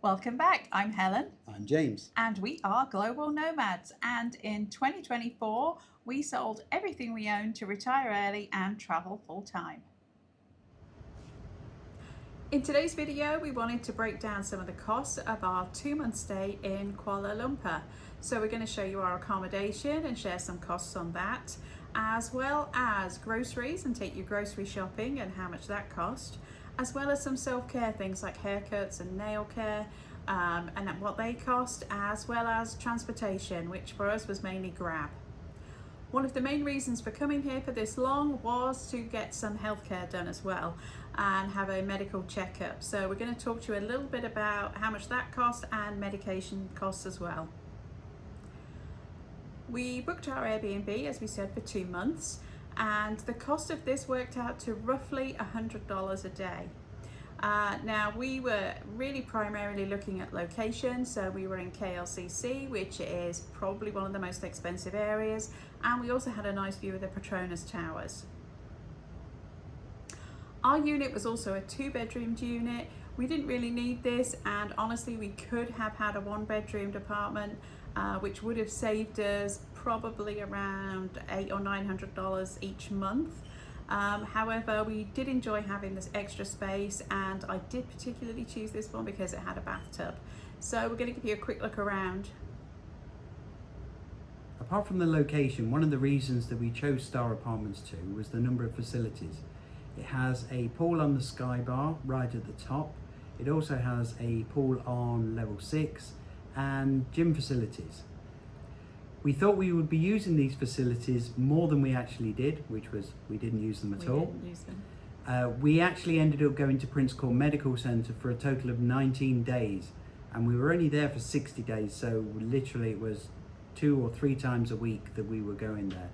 Welcome back. I'm Helen. I'm James. And we are Global Nomads. And in 2024, we sold everything we owned to retire early and travel full time. In today's video, we wanted to break down some of the costs of our 2-month stay in Kuala Lumpur. So we're going to show you our accommodation and share some costs on that, as well as groceries and take you grocery shopping and how much that cost, as well as some self-care things like haircuts and nail care and what they cost, as well as transportation, which for us was mainly Grab. One of the main reasons for coming here for this long was to get some healthcare done as well and have a medical checkup. So we're going to talk to you a little bit about how much that cost and medication costs as well. We booked our Airbnb, as we said, for 2 months, and the cost of this worked out to roughly $100 a day. Now we were really primarily looking at location, so we were in KLCC, which is probably one of the most expensive areas, and we also had a nice view of the Petronas Towers. Our unit was also a 2-bedroomed unit. We didn't really need this, and honestly we could have had a 1-bedroomed apartment, which would have saved us probably around $800 or $900 each month. However, we did enjoy having this extra space, and I did particularly choose this one because it had a bathtub. So we're going to give you a quick look around. Apart from the location, one of the reasons that we chose Star Apartments 2 was the number of facilities. It has a pool on the sky bar right at the top. It also has a pool on level 6 and gym facilities. We thought we would be using these facilities more than we actually did, which was we didn't use them at all. We didn't use them. We actually ended up going to Prince Court Medical Centre for a total of 19 days, and we were only there for 60 days, so literally it was 2 or 3 times a week that we were going there,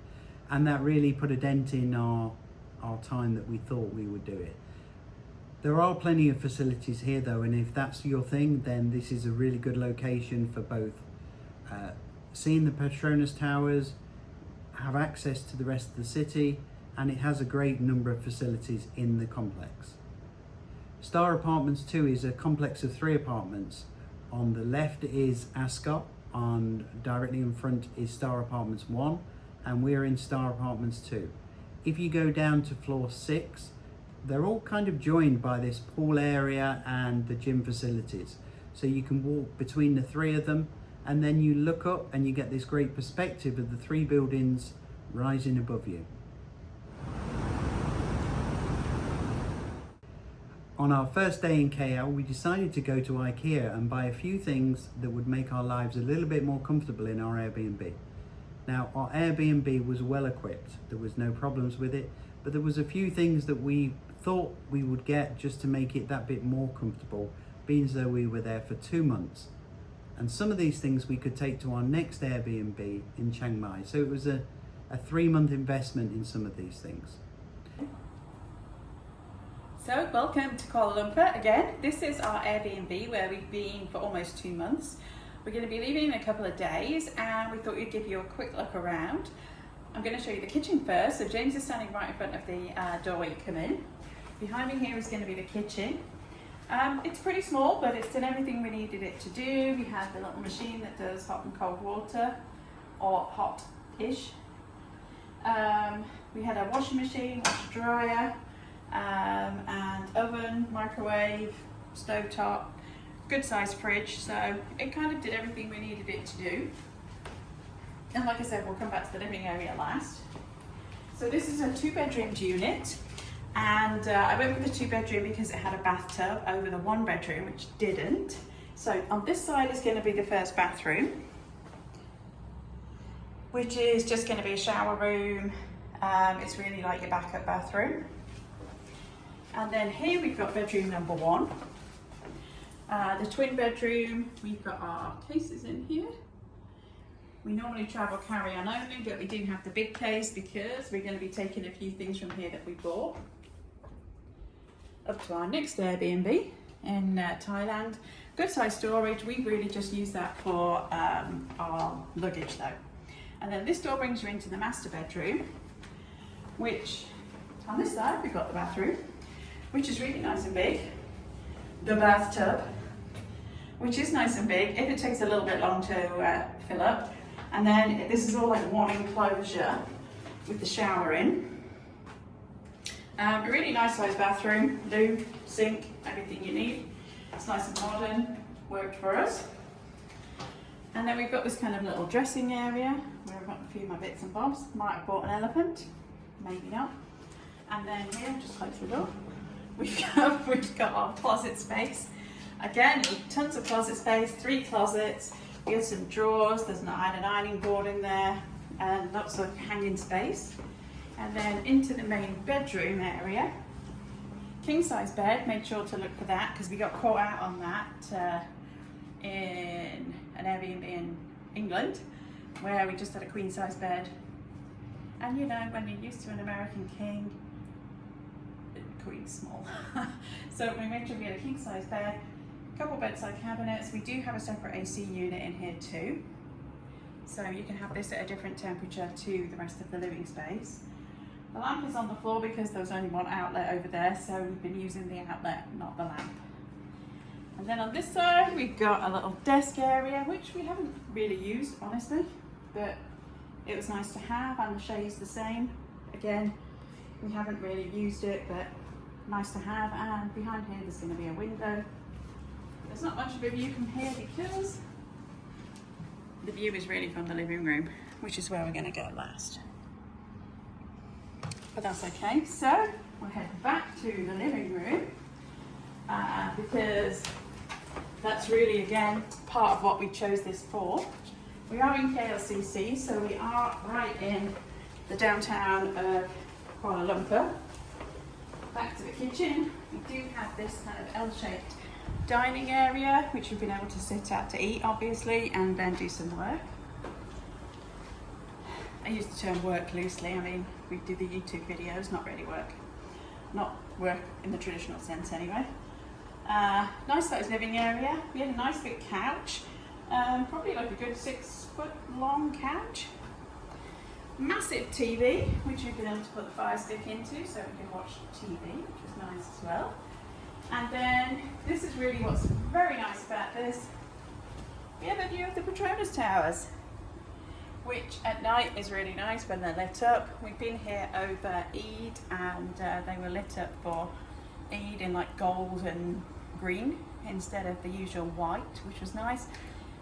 and that really put a dent in our time that we thought we would do it. There are plenty of facilities here though, and if that's your thing, then this is a really good location for both seeing the Petronas Towers, have access to the rest of the city, and it has a great number of facilities in the complex. Star Apartments 2 is a complex of 3 apartments. On the left is Ascot, directly in front is Star Apartments 1, and we're in Star Apartments 2. If you go down to floor 6, they're all kind of joined by this pool area and the gym facilities. So you can walk between the 3 of them, and then you look up and you get this great perspective of the 3 buildings rising above you. On our first day in KL, we decided to go to Ikea and buy a few things that would make our lives a little bit more comfortable in our Airbnb. Now, our Airbnb was well equipped. There was no problems with it, but there was a few things that we thought we would get just to make it that bit more comfortable, being as though we were there for 2 months. And some of these things we could take to our next Airbnb in Chiang Mai. So it was a 3-month investment in some of these things. So welcome to Kuala Lumpur again. This is our Airbnb where we've been for almost 2 months. We're going to be leaving in a couple of days, and we thought we'd give you a quick look around. I'm going to show you the kitchen first. So James is standing right in front of the doorway you come in. Behind me here is going to be the kitchen. It's pretty small, but it's done everything we needed it to do. We have the little machine that does hot and cold water, or hot-ish. We had a washing machine, washer dryer, and oven, microwave, stovetop, good sized fridge. So it kind of did everything we needed it to do. And like I said, we'll come back to the living area last. So this is a 2-bedroomed unit. And I went with the 2-bedroom because it had a bathtub over the 1-bedroom, which didn't. So on this side is going to be the first bathroom, which is just going to be a shower room. It's really like your backup bathroom. And then here we've got bedroom number 1. The twin bedroom, we've got our cases in here. We normally travel carry-on only, but we do have the big case because we're going to be taking a few things from here that we bought up to our next Airbnb in Thailand. Good size storage. We really just use that for our luggage though. And then this door brings you into the master bedroom, which on this side we've got the bathroom, which is really nice and big. The bathtub, which is nice and big, if it takes a little bit long to fill up. And then this is all like one enclosure with the shower in. A really nice sized bathroom, loo, sink, everything you need. It's nice and modern, worked for us. And then we've got this kind of little dressing area where I've got a few of my bits and bobs. Might have bought an elephant, maybe not. And then here, just close the door, we've got our closet space. Again, tons of closet space, 3 closets. We have some drawers, there's an ironing board in there, and lots of hanging space. And then into the main bedroom area. King size bed, made sure to look for that because we got caught out on that in an AirBNB in England where we just had a queen size bed. And you know, when you're used to an American king, queen's small. So we made sure we had a king size bed, a couple bedside cabinets. We do have a separate AC unit in here too. So you can have this at a different temperature to the rest of the living space. The lamp is on the floor because there was only one outlet over there, so we've been using the outlet, not the lamp. And then on this side, we've got a little desk area, which we haven't really used, honestly, but it was nice to have, and the chaise the same. Again, we haven't really used it, but nice to have. And behind here, there's going to be a window. There's not much of a view from here because the view is really from the living room, which is where we're going to go last. But that's okay. So we'll head back to the living room because that's really, again, part of what we chose this for. We are in KLCC, so we are right in the downtown of Kuala Lumpur. Back to the kitchen. We do have this kind of L-shaped dining area, which we've been able to sit at to eat, obviously, and then do some work. I use the term work loosely. I mean, we do the YouTube videos, not really work. Not work in the traditional sense anyway. Nice sized living area. We had a nice big couch. Probably like a good 6 foot long couch. Massive TV, which we've been able to put the Fire Stick into so we can watch TV, which is nice as well. And then this is really what's very nice about this. We have a view of the Petronas Towers, which at night is really nice when they're lit up. We've been here over Eid and they were lit up for Eid in like gold and green instead of the usual white, which was nice.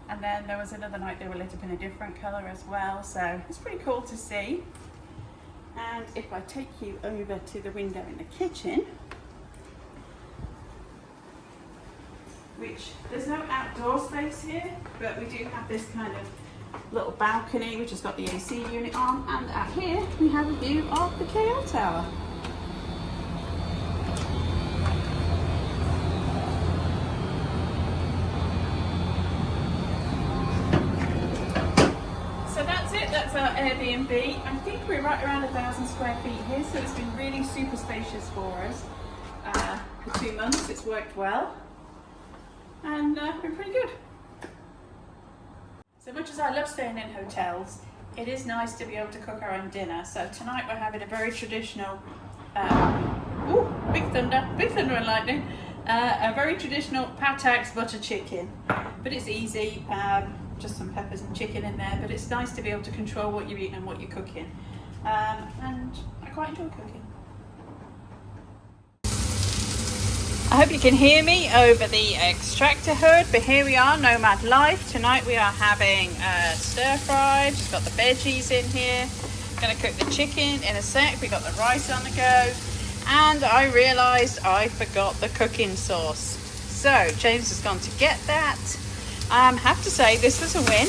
And then there was another night they were lit up in a different colour as well, so it's pretty cool to see. And if I take you over to the window in the kitchen, which there's no outdoor space here, but we do have this kind of little balcony which has got the AC unit on, and out here we have a view of the KL Tower. So that's it, that's our Airbnb. I think we're right around 1,000 square feet here, so it's been really super spacious for us. For 2 months it's worked well, and been pretty good. So much as I love staying in hotels, it is nice to be able to cook our own dinner. So tonight we're having a very traditional, big thunder and lightning, a very traditional Patak's butter chicken. But it's easy, just some peppers and chicken in there, but it's nice to be able to control what you're eating and what you're cooking. And I quite enjoy cooking. I hope you can hear me over the extractor hood, but here we are, Nomad Life. Tonight we are having stir fried, just got the veggies in here. Gonna cook the chicken in a sec, we got the rice on the go. And I realised I forgot the cooking sauce. So James has gone to get that. Have to say this was a win.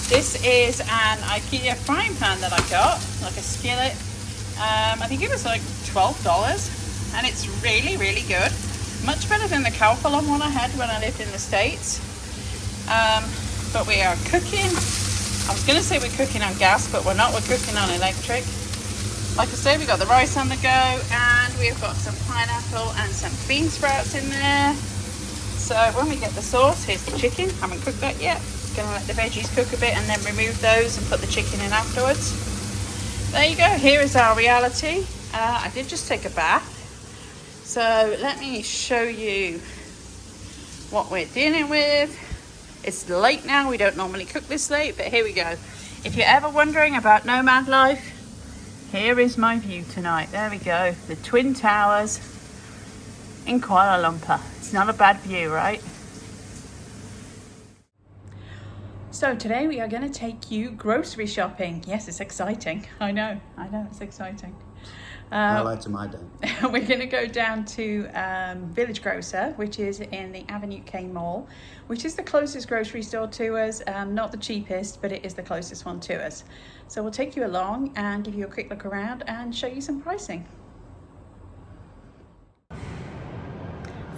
This is an Ikea Frying Pan that I got, like a skillet. I think it was like $12. And it's really, really good. Much better than the Kaufland one I had when I lived in the States. But we are cooking. I was gonna say we're cooking on gas, but we're not, we're cooking on electric. Like I said, we got the rice on the go, and we've got some pineapple and some bean sprouts in there. So when we get the sauce, here's the chicken. Haven't cooked that yet. Gonna let the veggies cook a bit and then remove those and put the chicken in afterwards. There you go, here is our reality. I did just take a bath. So let me show you what we're dealing with. It's late now, we don't normally cook this late, but here we go. If you're ever wondering about nomad life, here is my view tonight. There we go, the Twin Towers in Kuala Lumpur. It's not a bad view, right? So today we are going to take you grocery shopping. Yes, it's exciting. I know, it's exciting. Highlight of my day. We're going to go down to Village Grocer, which is in the Avenue K Mall, which is the closest grocery store to us. Not the cheapest, but it is the closest one to us. So we'll take you along and give you a quick look around and show you some pricing.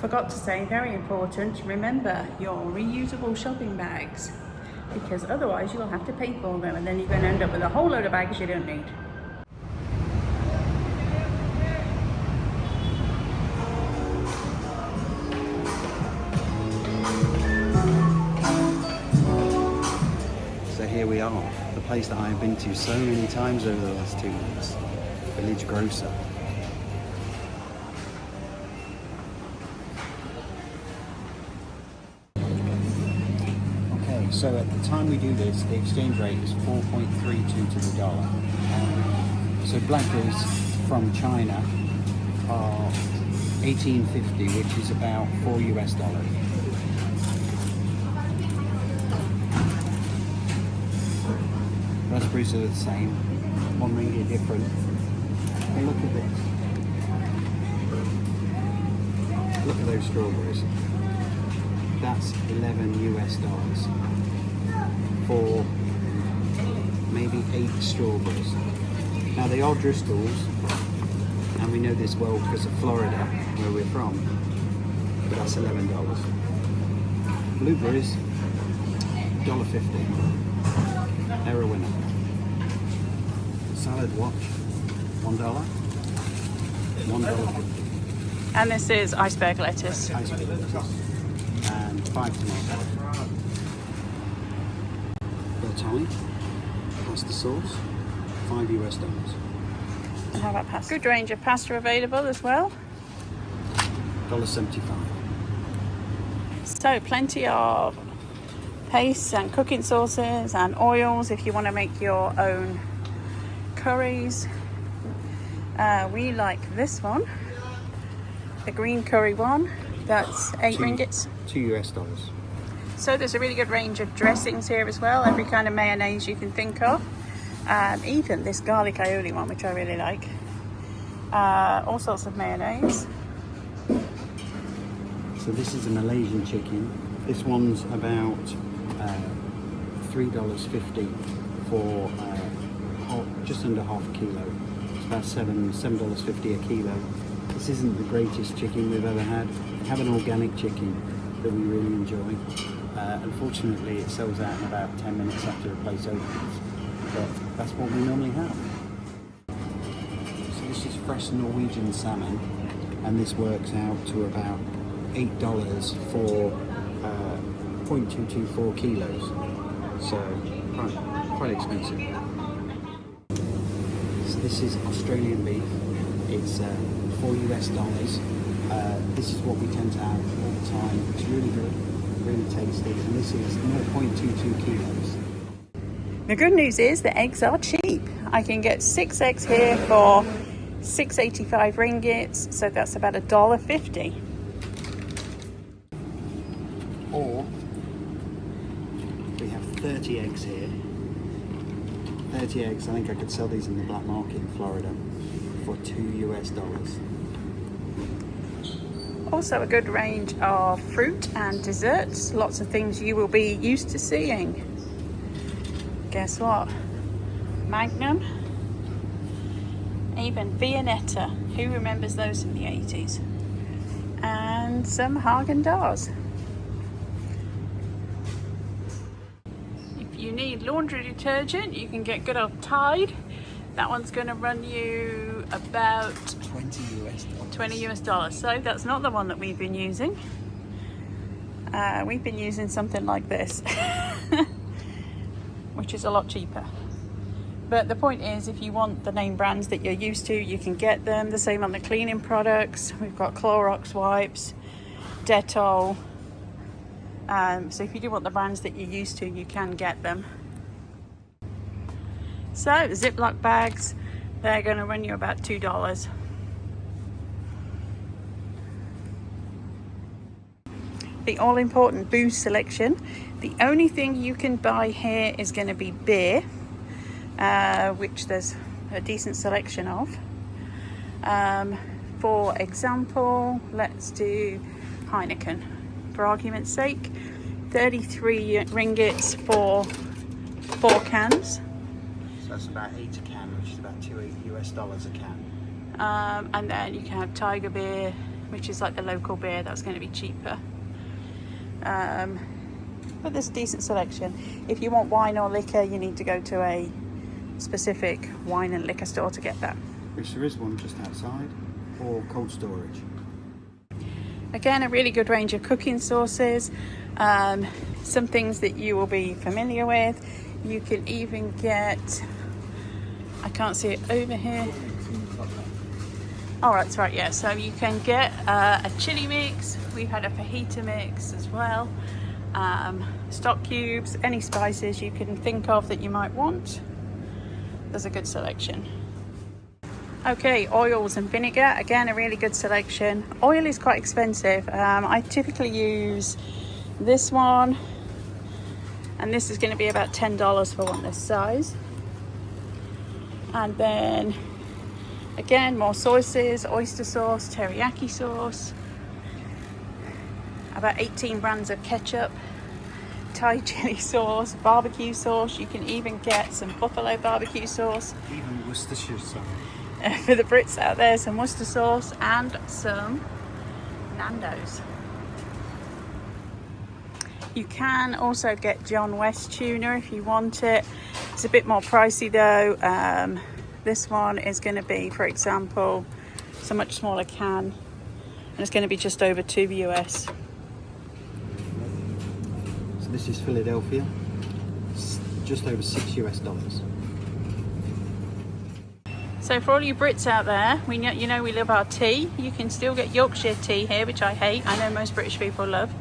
Forgot to say, very important, remember your reusable shopping bags, because otherwise you'll have to pay for them and then you're going to end up with a whole load of bags you don't need. Here we are, the place that I've been to so many times over the last 2 months, Village Grocer. Okay, so at the time we do this, the exchange rate is 4.32 to the dollar. So blackberries from China are 18.50, which is about $4 US. Raspberries are the same, $1 different. And look at this. Look at those strawberries. That's $11 US for maybe 8 strawberries. Now they are Driscolls, and we know this well because of Florida, where we're from. But that's $11. Blueberries, $1.50. They're a winner. Salad watch, $1. $1.50. And this is iceberg lettuce. Iceberg lettuce. And 5 tomatoes. Bertolli, pasta sauce, $5 US. And how about pasta? Good range of pasta available as well. $1.75. So plenty of pastes and cooking sauces and oils if you want to make your own curries. We like this one, the green curry one. That's 8 ringgits. $2 US. So there's a really good range of dressings here as well. Every kind of mayonnaise you can think of. Even this garlic aioli one, which I really like. All sorts of mayonnaise. So this is a Malaysian chicken. This one's about $3.50 for just under half a kilo. It's about $7.50 a kilo. This isn't the greatest chicken we've ever had. We have an organic chicken that we really enjoy. Unfortunately, it sells out in about 10 minutes after the place opens, but that's what we normally have. So this is fresh Norwegian salmon, and this works out to about $8 for 0.224 kilos. So quite expensive. So this is Australian beef. It's $4 US. This is what we tend to have all the time. It's really good, really tasty, and this is 0.22 kilos. The good news is the eggs are cheap. I can get 6 eggs here for 6.85 ringgits, so that's about $1.50. Or we have 30 eggs here. 30 eggs, I think I could sell these in the black market in Florida for $2 US. Also a good range of fruit and desserts. Lots of things you will be used to seeing. Guess what? Magnum. Even Viennetta. Who remembers those from the 80s? And some Haagen-Dazs. If you need laundry detergent, you can get good old Tide. That one's going to run you about $20 US. So that's not the one that we've been using. We've been using something like this, which is a lot cheaper. But the point is, if you want the name brands that you're used to, you can get them. The same on the cleaning products. We've got Clorox wipes, Dettol, So if you do want the brands that you're used to, you can get them. So Ziploc bags, they're going to run you about $2. The all-important booze selection. The only thing you can buy here is going to be beer, which there's a decent selection of. For example, let's do Heineken, for argument's sake. 33 ringgits for 4 cans. So that's about 8 a can, which is about $2 a can. And then you can have Tiger beer, which is like the local beer, that's going to be cheaper. But there's a decent selection. If you want wine or liquor, you need to go to a specific wine and liquor store to get that. Which there is one just outside, or cold storage. Again, a really good range of cooking sauces, some things that you will be familiar with. You can even get, I can't see it over here. Oh, that's right, yeah. So you can get a chili mix. We've had a fajita mix as well. Stock cubes, any spices you can think of that you might want. There's a good selection. Okay, oils and vinegar. Again, a really good selection. Oil is quite expensive. I typically use this one. And this is going to be about $10 for one this size. And then again, more sauces, oyster sauce, teriyaki sauce, about 18 brands of ketchup, Thai chili sauce, barbecue sauce. You can even get some buffalo barbecue sauce. Even Worcestershire sauce. For the Brits out there, some Worcester sauce and some Nando's. You can also get John West tuna if you want it. It's a bit more pricey though. This one is going to be, for example, it's a much smaller can, and it's going to be just over $2 US. So this is Philadelphia. It's just over $6 US. So for all you Brits out there, we know, you know we love our tea. You can still get Yorkshire tea here, which I hate. I know most British people love.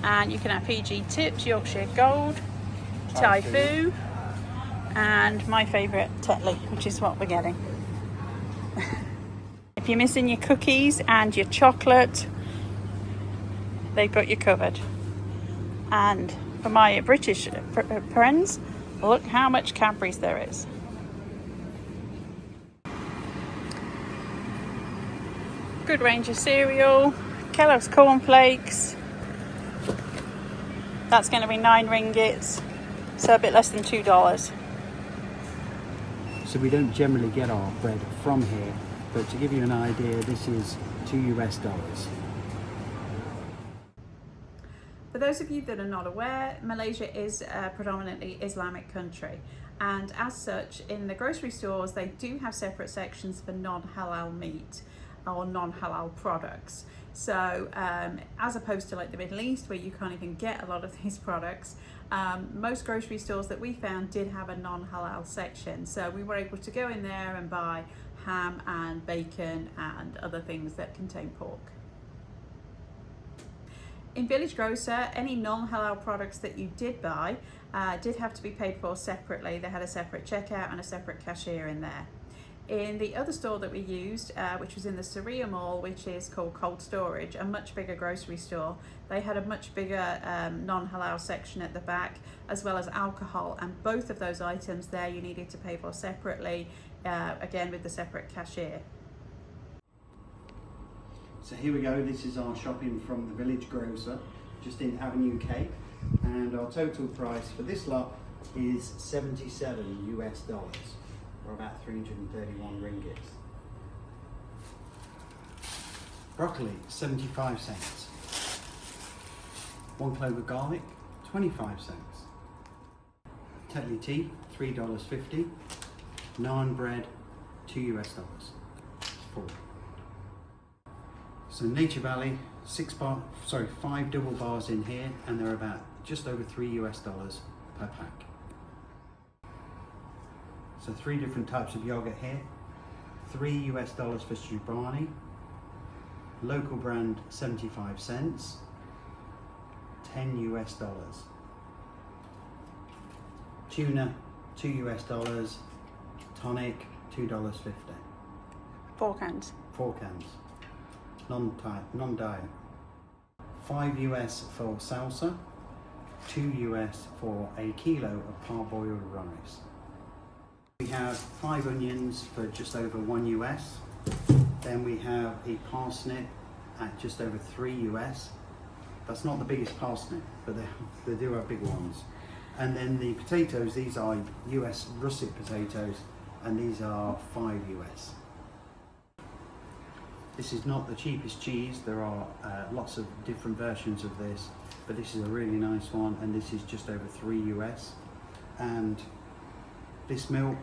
And you can have PG Tips, Yorkshire Gold, Thai Fu, and my favourite Tetley, which is what we're getting. If you're missing your cookies and your chocolate, they've got you covered. And for my British friends, look how much Cadbury's there is. Good range of cereal, Kellogg's cornflakes. That's going to be 9 ringgits, so a bit less than $2. So we don't generally get our bread from here, but to give you an idea, this is $2 US. For those of you that are not aware, Malaysia is a predominantly Islamic country, and as such, in the grocery stores, they do have separate sections for non-halal meat or non-halal products. So as opposed to like the Middle East, where you can't even get a lot of these products, most grocery stores that we found did have a non-halal section. So we were able to go in there and buy ham and bacon and other things that contain pork. In Village Grocer, any non-halal products that you did buy did have to be paid for separately. They had a separate checkout and a separate cashier in there. In the other store that we used, which was in the Suria Mall, which is called Cold Storage, a much bigger grocery store, they had a much bigger non-halal section at the back, as well as alcohol, and both of those items there you needed to pay for separately, again with the separate cashier. So here we go, this is our shopping from the Village Grocer, just in Avenue K, and our total price for this lot is $77 US, or about 331 ringgits. Broccoli, 75 cents. 1 clove of garlic, 25 cents. Tetley tea, $3.50. Naan bread, $2 US. 4. So Nature Valley, 5 double bars in here, and they're about just over $3 US per pack. So 3 different types of yogurt here. $3 US for Chobani. Local brand, 75 cents. $10 US. Tuna, $2 US. Tonic, $2.50. 4 cans. 4 cans. Non-diet. $5 US for salsa. $2 US for a kilo of parboiled rice. We have 5 onions for just over $1 US. Then we have a parsnip at just over $3 US. That's not the biggest parsnip, but they do have big ones. And then the potatoes, these are US russet potatoes, and these are $5 US. This is not the cheapest cheese. There are lots of different versions of this, but this is a really nice one, and this is just over $3 US. And this milk,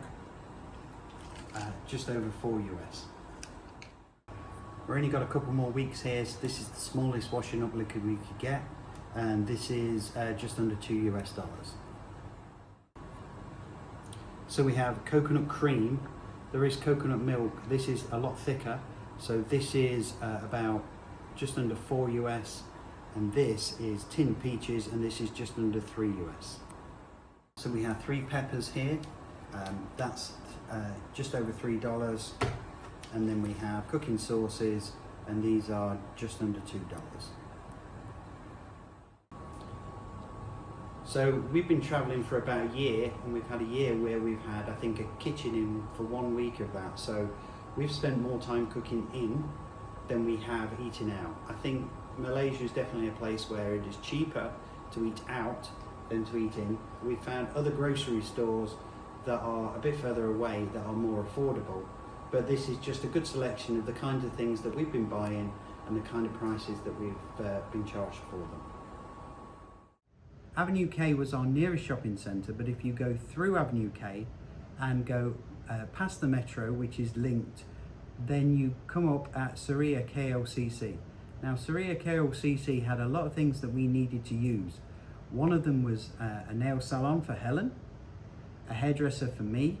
just over $4 US. We've only got a couple more weeks here, so this is the smallest washing up liquid we could get, and this is just under $2 US. So we have coconut cream. There is coconut milk. This is a lot thicker. So this is about just under $4 US, and this is tinned peaches, and this is just under $3 US. So we have 3 peppers here. That's just over $3. And then we have cooking sauces, and these are just under $2. So we've been traveling for about a year, and we've had a year where we've had, I think, a kitchen in for 1 week of that. So we've spent more time cooking in than we have eating out. I think Malaysia is definitely a place where it is cheaper to eat out than to eat in. We've found other grocery stores that are a bit further away that are more affordable, but this is just a good selection of the kinds of things that we've been buying and the kind of prices that we've been charged for them. Avenue K was our nearest shopping centre, but if you go through Avenue K and go past the metro, which is linked, then you come up at Suria KLCC. Now, Suria KLCC had a lot of things that we needed to use. One of them was a nail salon for Helen, a hairdresser for me.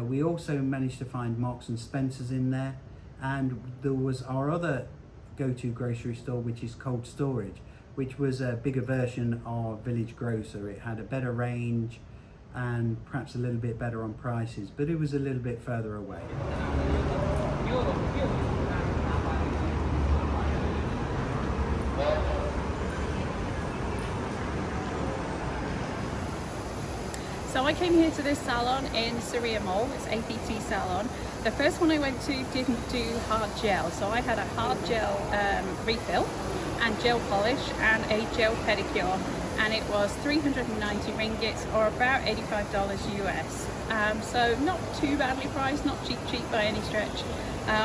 We also managed to find Marks and Spencer's in there, and there was our other go-to grocery store, which is Cold Storage, which was a bigger version of Village Grocer. It had a better range and perhaps a little bit better on prices, but it was a little bit further away. So I came here to this salon in Suria Mall. It's APT salon. The first one I went to didn't do hard gel, so I had a hard gel refill and gel polish and a gel pedicure, and it was 390 ringgits, or about $85 US. So not too badly priced, not cheap by any stretch.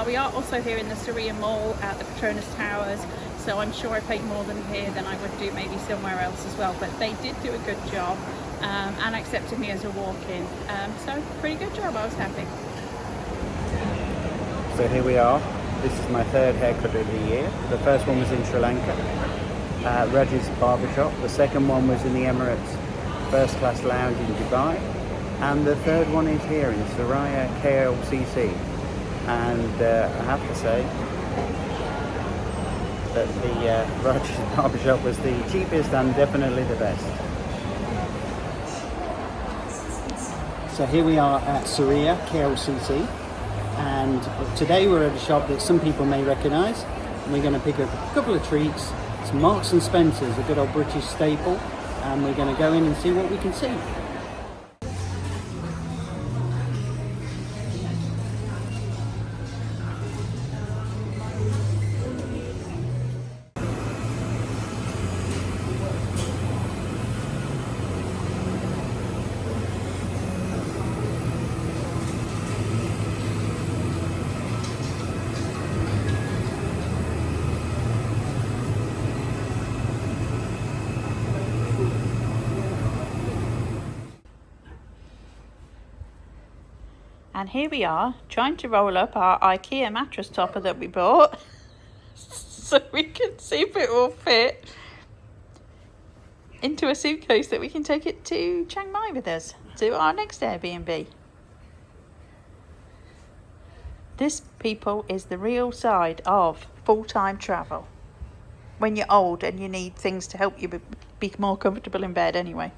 We are also here in the Suria Mall at the Petronas Towers, so I'm sure I paid more than here than I would do maybe somewhere else as well, but they did do a good job and accepted me as a walk-in. So pretty good job, I was happy. So here we are. This is my third haircut of the year. The first one was in Sri Lanka, Raj's barbershop. The second one was in the Emirates First Class Lounge in Dubai. And the third one is here in Suria KLCC. And I have to say that the Raj's barbershop was the cheapest and definitely the best. So here we are at Suria KLCC. And today we're at a shop that some people may recognise. We're going to pick up a couple of treats. It's Marks and Spencer's, a good old British staple, and we're going to go in and see what we can see. And here we are, trying to roll up our Ikea mattress topper that we bought so we can see if it will fit into a suitcase that we can take it to Chiang Mai with us, to our next AirBNB. This, people, is the real side of full-time travel. when you're old and you need things to help you be more comfortable in bed anyway.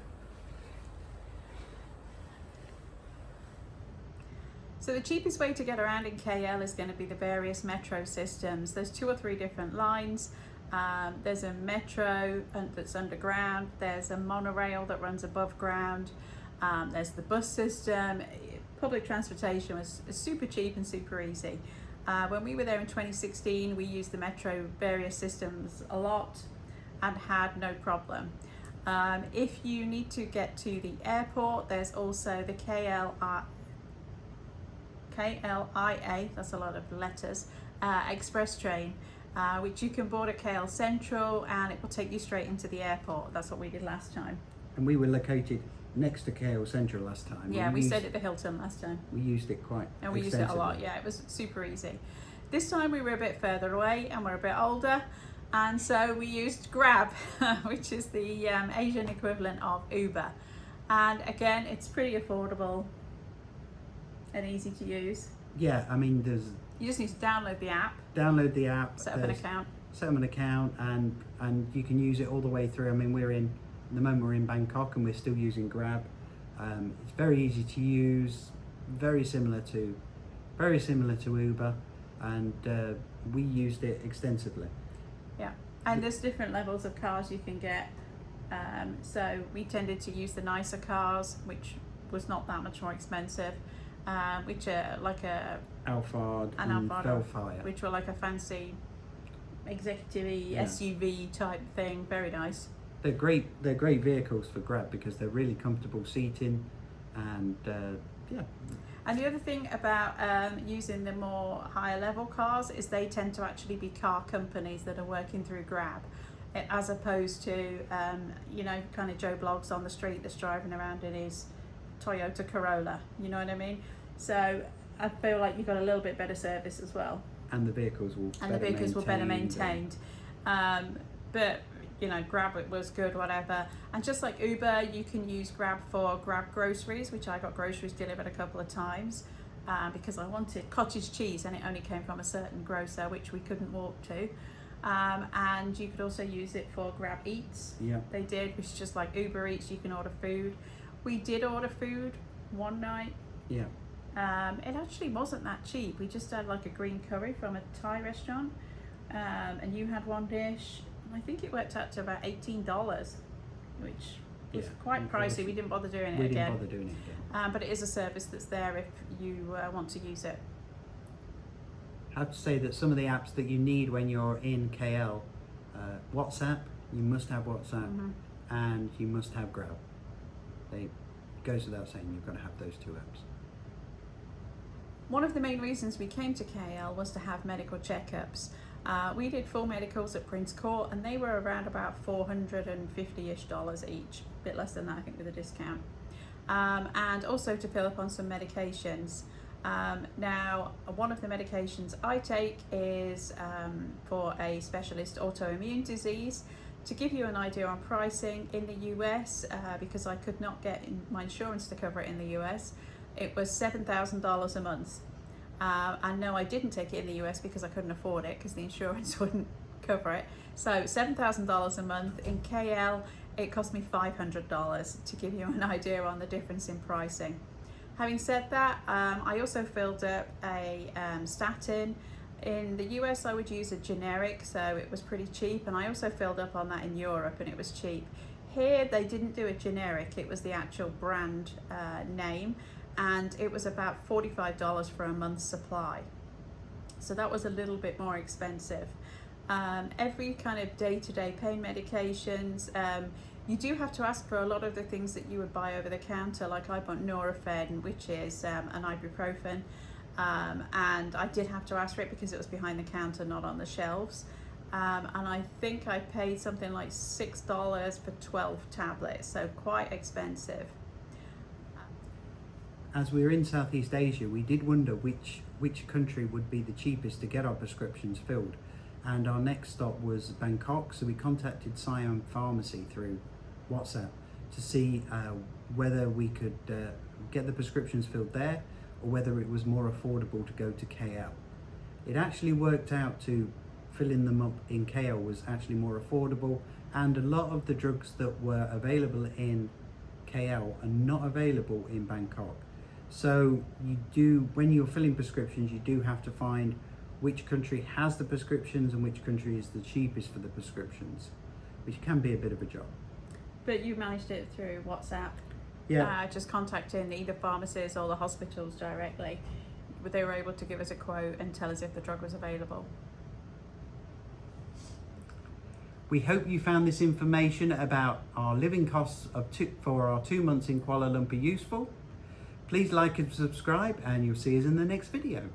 So the cheapest way to get around in KL is going to be the various metro systems. There's 2 or 3 different lines. There's a metro that's underground. There's a monorail that runs above ground. There's the bus system. Public transportation was super cheap and super easy. When we were there in 2016, we used the metro various systems a lot and had no problem. If you need to get to the airport, there's also the KLIA, that's a lot of letters, express train, which you can board at KL Central and it will take you straight into the airport. That's what we did last time. And we were located next to KL Central last time. Yeah, we stayed at the Hilton last time. We used it quite And we used it a lot, yeah, it was super easy. This time we were a bit further away and we're a bit older, and so we used Grab, which is the Asian equivalent of Uber. And again, it's pretty affordable and easy to use. Yeah, I mean, You just need to download the app, set up an account, and you can use it all the way through. I mean, at the moment we're in Bangkok and we're still using Grab. It's very easy to use, very similar to Uber, and we used it extensively. Yeah, and there's different levels of cars you can get. So we tended to use the nicer cars, which was not that much more expensive, which are like Alphard and Velfire, which were like a fancy executive SUV type thing. Very nice. They're great vehicles for Grab because they're really comfortable seating, and And the other thing about using the more higher level cars is they tend to actually be car companies that are working through Grab, as opposed to kind of Joe Bloggs on the street that's driving around in his Toyota Corolla. You know what I mean? So I feel like you've got a little bit better service as well. And the vehicles will better maintained. But Grab, it was good, whatever. And just like Uber, you can use Grab for Grab Groceries, which I got groceries delivered a couple of times because I wanted cottage cheese and it only came from a certain grocer, which we couldn't walk to. And you could also use it for Grab Eats. Yeah. They did, which is just like Uber Eats, you can order food. We did order food one night. Yeah. It actually wasn't that cheap. We just had like a green curry from a Thai restaurant, and you had one dish. I think it worked out to about $18, which was quite pricey. We didn't bother doing it again. But it is a service that's there if you want to use it. I have to say that some of the apps that you need when you're in KL, WhatsApp, you must have WhatsApp, and you must have Grab. It goes without saying, you've got to have those 2 apps. One of the main reasons we came to KL was to have medical checkups. We did full medicals at Prince Court and they were around about $450-ish each, a bit less than that I think with a discount. And also to fill up on some medications. Now, one of the medications I take is for a specialist autoimmune disease. To give you an idea on pricing in the US, because I could not get my insurance to cover it in the US, it was $7,000 a month. And no, I didn't take it in the US because I couldn't afford it because the insurance wouldn't cover it. So $7,000 a month. In KL, it cost me $500, to give you an idea on the difference in pricing. Having said that, I also filled up a statin. In the US, I would use a generic, so it was pretty cheap. And I also filled up on that in Europe and it was cheap. Here, they didn't do a generic. It was the actual brand name. And it was about $45 for a month's supply. So that was a little bit more expensive. Every kind of day-to-day pain medications, you do have to ask for a lot of the things that you would buy over the counter, like I bought Nurofen, which is an ibuprofen, and I did have to ask for it because it was behind the counter, not on the shelves. And I think I paid something like $6 for 12 tablets, so quite expensive. As we were in Southeast Asia, we did wonder which country would be the cheapest to get our prescriptions filled. And our next stop was Bangkok, so we contacted Siam Pharmacy through WhatsApp to see whether we could get the prescriptions filled there or whether it was more affordable to go to KL. It actually worked out to filling them up in KL was actually more affordable, and a lot of the drugs that were available in KL are not available in Bangkok. So you do, when you're filling prescriptions, you do have to find which country has the prescriptions and which country is the cheapest for the prescriptions, which can be a bit of a job. But you managed it through WhatsApp? Yeah. Just contacting either pharmacies or the hospitals directly. They were able to give us a quote and tell us if the drug was available. We hope you found this information about our living costs for our 2 months in Kuala Lumpur useful. Please like and subscribe, and you'll see us in the next video.